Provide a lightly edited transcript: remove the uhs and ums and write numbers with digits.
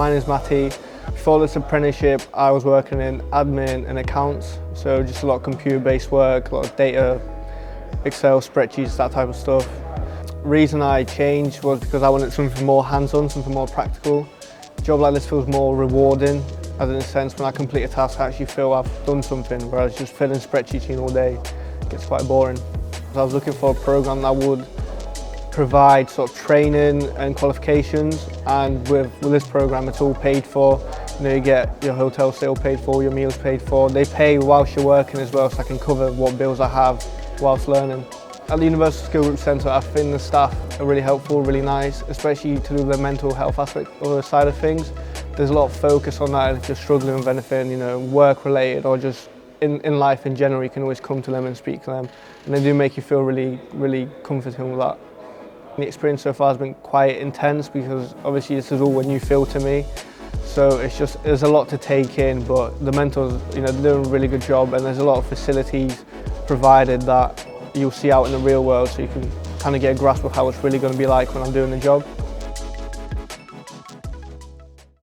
My name is Matty. Before this apprenticeship, I was working in admin and accounts, so just a lot of computer-based work, a lot of data, Excel, spreadsheets, that type of stuff. The reason I changed was because I wanted something more hands-on, something more practical. A job like this feels more rewarding, as in a sense when I complete a task I actually feel I've done something, whereas just filling spreadsheets in all day gets quite boring. So I was looking for a program that would provide sort of training and qualifications, and with this program it's all paid for. You know, you get your hotel stay all paid for, your meals paid for. They pay whilst you're working as well, so I can cover what bills I have whilst learning. At the Universal Skill Group Centre, I think the staff are really helpful, really nice, especially to do with the mental health aspect or the side of things. There's a lot of focus on that, and if you're struggling with anything, you know, work related or just in life in general, you can always come to them and speak to them, and they do make you feel really, really comforting with that. The experience so far has been quite intense because obviously this is all a new field to me, so there's a lot to take in, but the mentors, you know, they're doing a really good job, and there's a lot of facilities provided that you'll see out in the real world, so you can kind of get a grasp of how it's really going to be like when I'm doing the job.